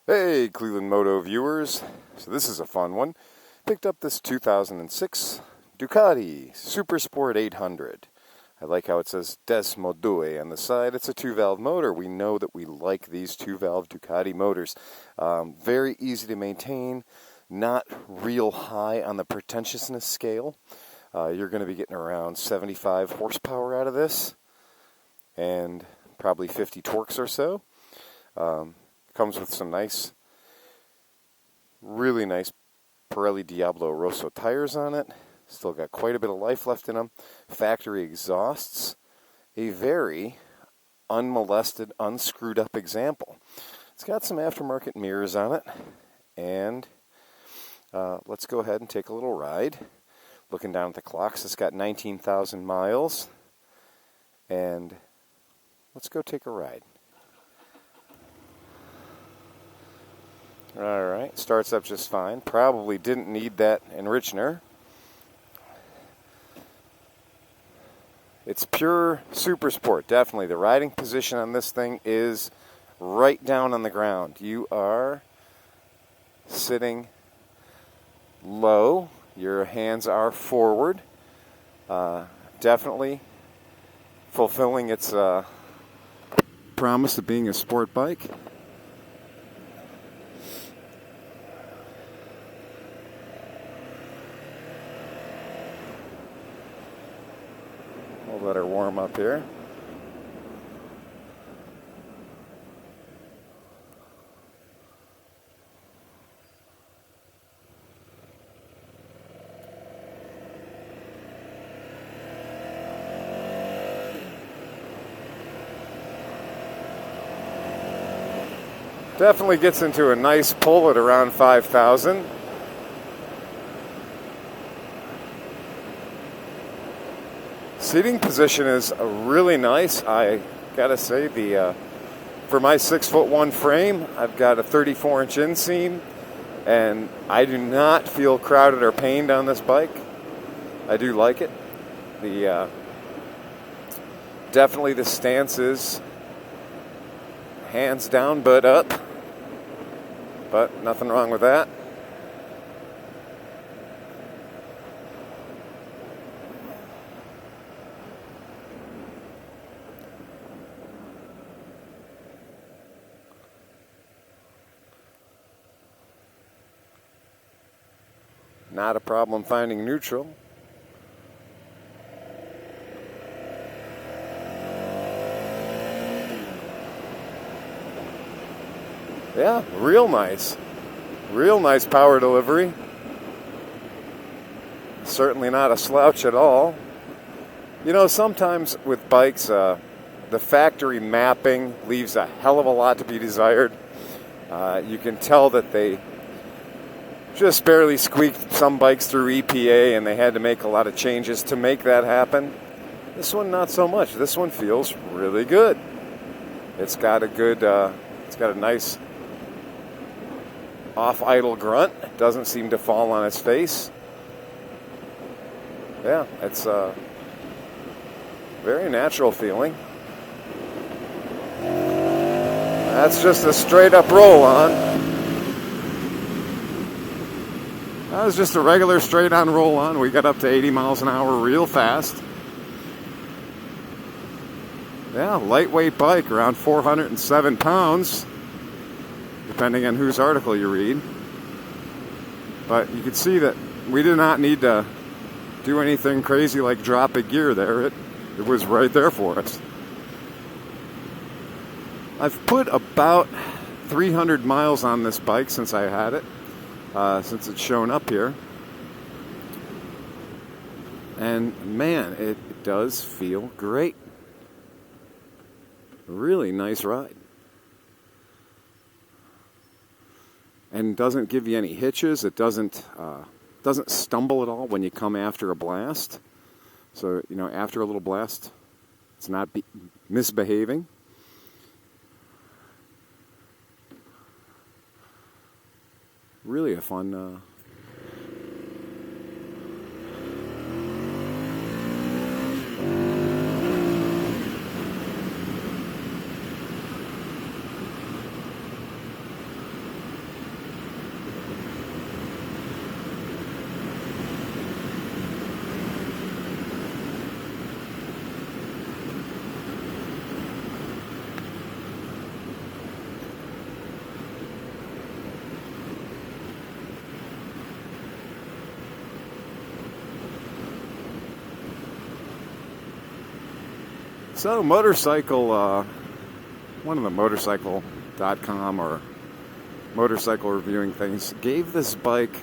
Hey, ClevelandMoto viewers. So this is a fun one. Picked up this 2006 Ducati SuperSport 800. I like how it says Desmo Due on the side. It's a two-valve motor. We know that we like these two-valve Ducati motors. Very easy to maintain, not real high on the pretentiousness scale. You're going to be getting around 75 horsepower out of this and probably 50 torques or so. Comes with some really nice Pirelli Diablo Rosso tires on it. Still got quite a bit of life left in them. Factory exhausts. A very unmolested, unscrewed up example. It's got some aftermarket mirrors on it. And let's go ahead and take a little ride. Looking down at the clocks, it's got 19,000 miles. And let's go take a ride. Alright, starts up just fine. Probably didn't need that enrichener. It's pure super sport, definitely. The riding position on this thing is right down on the ground. You are sitting low. Your hands are forward. Definitely fulfilling its promise of being a sport bike. We'll let her warm up here. Definitely gets into a nice pull at around 5,000. Seating position is really nice. I gotta say, for my 6'1" frame, I've got a 34-inch inseam, and I do not feel crowded or pained on this bike. I do like it. Definitely the stance is hands down, butt up, but nothing wrong with that. Not a problem finding neutral. Yeah, real nice. Real nice power delivery. Certainly not a slouch at all. You know, sometimes with bikes, the factory mapping leaves a hell of a lot to be desired. You can tell that they just barely squeaked some bikes through EPA, and they had to make a lot of changes to make that happen. This one, not so much. This one feels really good. It's got a nice off-idle grunt. It doesn't seem to fall on its face. Yeah, it's very natural feeling. That's just a straight-up roll-on. That was just a regular straight-on roll-on. We got up to 80 miles an hour real fast. Yeah, lightweight bike, around 407 pounds, depending on whose article you read. But you can see that we did not need to do anything crazy like drop a gear there. It was right there for us. I've put about 300 miles on this bike since I had it. Since it's shown up here. And man, it does feel great. Really nice ride. And doesn't give you any hitches. It doesn't stumble at all when you come after a blast. So, you know, after a little blast, it's not misbehaving. Really a fun So motorcycle, one of the motorcycle.com or motorcycle reviewing things gave this bike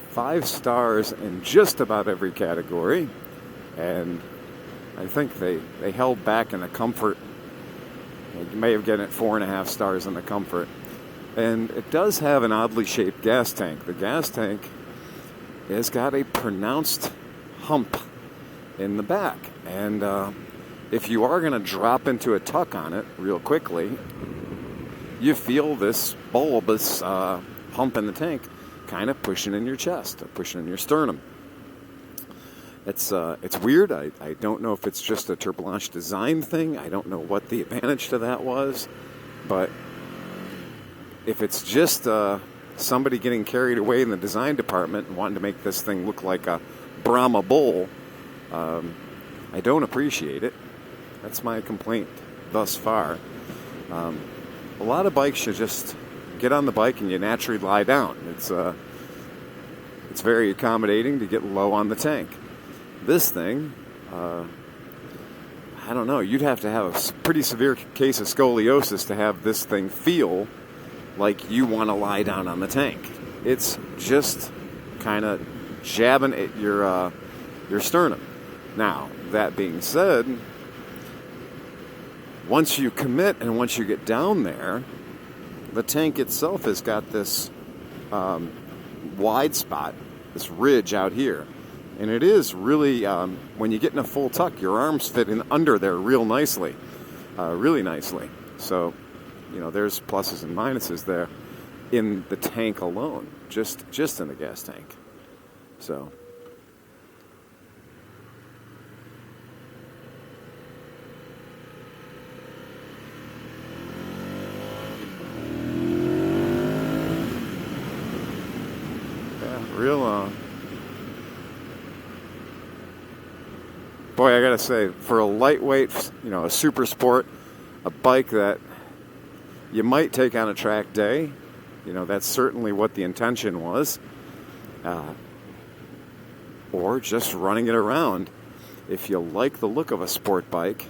5 stars in just about every category, and I think they held back in the comfort. You may have given it 4.5 stars in the comfort. And it does have an oddly shaped gas tank. The gas tank has got a pronounced hump in the back. And if you are going to drop into a tuck on it real quickly, you feel this bulbous hump in the tank kind of pushing in your chest, or pushing in your sternum. It's weird. I don't know if it's just a Turblanche design thing. I don't know what the advantage to that was. But if it's just somebody getting carried away in the design department and wanting to make this thing look like a Brahma bull, I don't appreciate it. That's my complaint thus far. A lot of bikes, you just get on the bike and you naturally lie down. It's very accommodating to get low on the tank. This thing, I don't know, you'd have to have a pretty severe case of scoliosis to have this thing feel like you want to lie down on the tank. It's just kind of jabbing at your sternum. Now, that being said, once you commit and once you get down there, the tank itself has got this wide spot, this ridge out here. And it is really, when you get in a full tuck, your arms fit in under there real nicely, really nicely. So, there's pluses and minuses there in the tank alone, just in the gas tank. So, yeah, real. Boy, I gotta say, for a lightweight, a super sport, a bike that you might take on a track day, that's certainly what the intention was, or just running it around. If you like the look of a sport bike,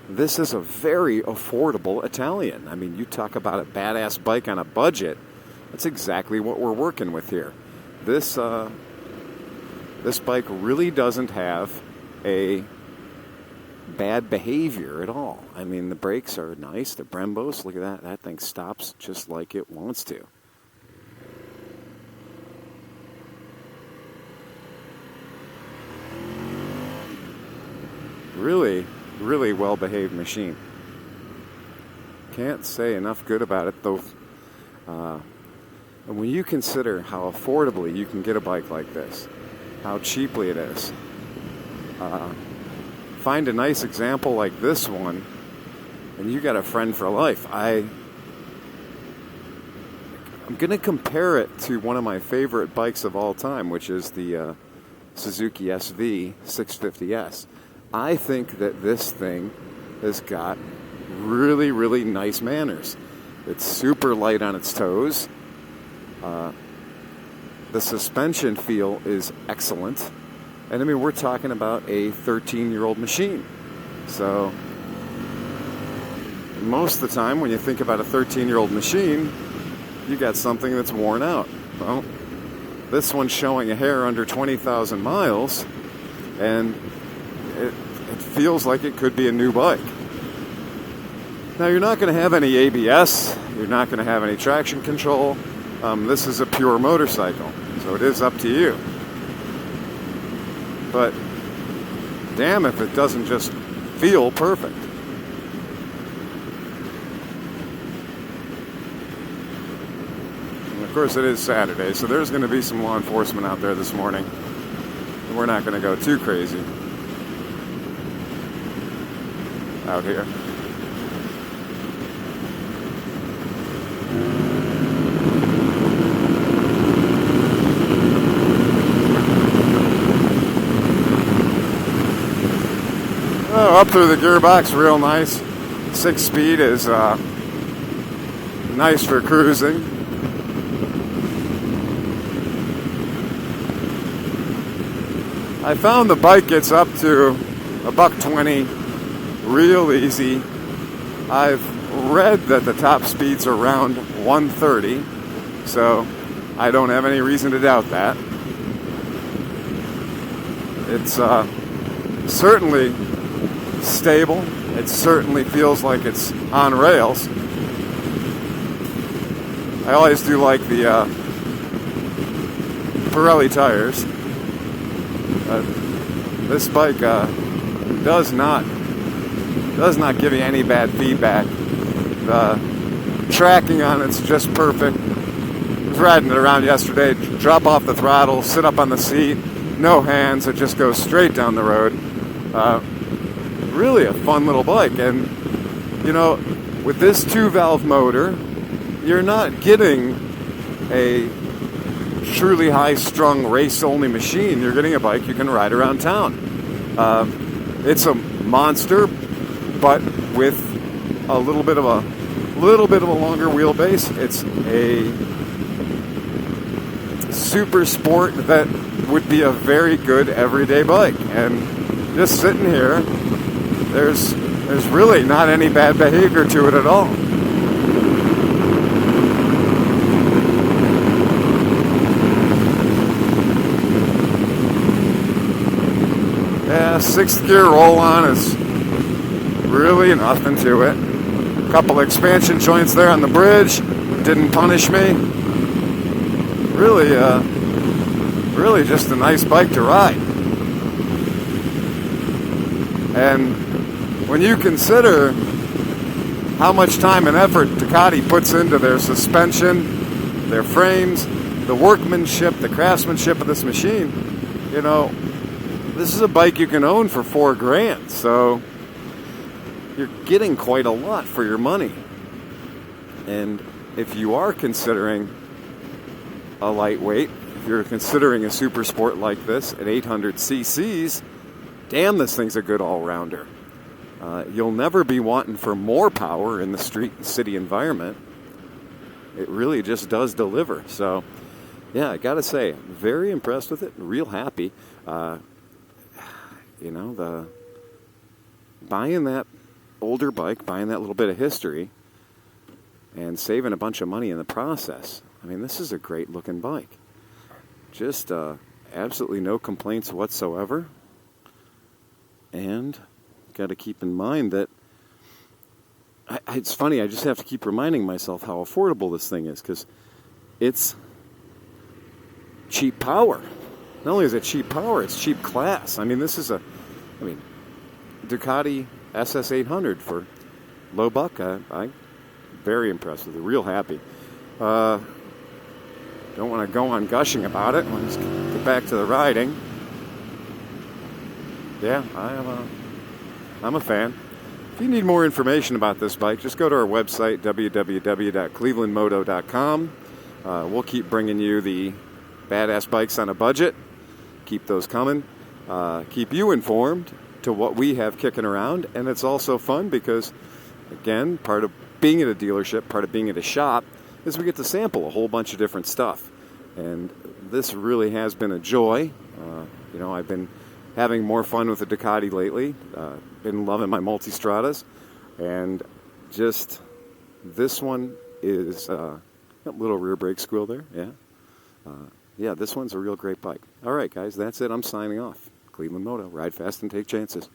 this is a very affordable Italian. I mean, you talk about a badass bike on a budget, that's exactly what we're working with here. This bike really doesn't have a bad behavior at all. I mean, the brakes are nice. The Brembos, look at that. That thing stops just like it wants to. Really, really well-behaved machine. Can't say enough good about it, though. And when you consider how affordably you can get a bike like this, how cheaply it is, find a nice example like this one, and you got a friend for life. I'm going to compare it to one of my favorite bikes of all time, which is the Suzuki SV 650S. I think that this thing has got really, really nice manners. It's super light on its toes. The suspension feel is excellent. And I mean, we're talking about a 13-year-old machine. So most of the time when you think about a 13-year-old machine, you got something that's worn out. Well, this one's showing a hair under 20,000 miles, and it feels like it could be a new bike. Now, you're not going to have any ABS. You're not going to have any traction control. This is a pure motorcycle, so it is up to you. But damn if it doesn't just feel perfect. And of course, it is Saturday, so there's going to be some law enforcement out there this morning. And we're not going to go too crazy out here. Oh, up through the gearbox, real nice. 6-speed is nice for cruising. I found the bike gets up to $120 real easy. I've read that the top speeds are around 130, so I don't have any reason to doubt that. It's certainly stable. It certainly feels like it's on rails. I always do like the Pirelli tires. This bike does not give you any bad feedback. The tracking on it's just perfect. I was riding it around yesterday. Drop off the throttle, sit up on the seat, no hands. It just goes straight down the road. Really a fun little bike, and you know, with this 2-valve motor, you're not getting a truly high-strung race-only machine. You're getting a bike you can ride around town. It's a monster, but with a little bit of a longer wheelbase. It's a super sport that would be a very good everyday bike. And just sitting here, there's really not any bad behavior to it at all. Yeah, 6th gear roll-on is really nothing to it. A couple expansion joints there on the bridge didn't punish me. Really just a nice bike to ride. And when you consider how much time and effort Ducati puts into their suspension, their frames, the workmanship, the craftsmanship of this machine, you know, this is a bike you can own for $4,000. So you're getting quite a lot for your money. And if you are considering a lightweight, if you're considering a super sport like this at 800 cc's, damn, this thing's a good all-rounder. You'll never be wanting for more power in the street and city environment. It really just does deliver. So, yeah, I gotta say, very impressed with it. Real happy. You know, buying that older bike, buying that little bit of history, and saving a bunch of money in the process. I mean, this is a great looking bike. Just absolutely no complaints whatsoever. And got to keep in mind that it's funny, I just have to keep reminding myself how affordable this thing is, because it's cheap power. Not only is it cheap power, it's cheap class. I mean, this is Ducati SS800 for low buck. I'm very impressed with it. Real happy. Don't want to go on gushing about it. Let's get back to the riding. Yeah, I'm a fan. If you need more information about this bike, just go to our website, www.clevelandmoto.com. We'll keep bringing you the badass bikes on a budget. Keep those coming. Keep you informed to what we have kicking around. And it's also fun because, again, part of being at a dealership, part of being at a shop, is we get to sample a whole bunch of different stuff. And this really has been a joy. You know, I've been having more fun with the Ducati lately. Been loving my Multistradas. And just, this one is, a little rear brake squeal there, yeah. Yeah, this one's a real great bike. All right, guys, that's it. I'm signing off. Cleveland Moto. Ride fast and take chances.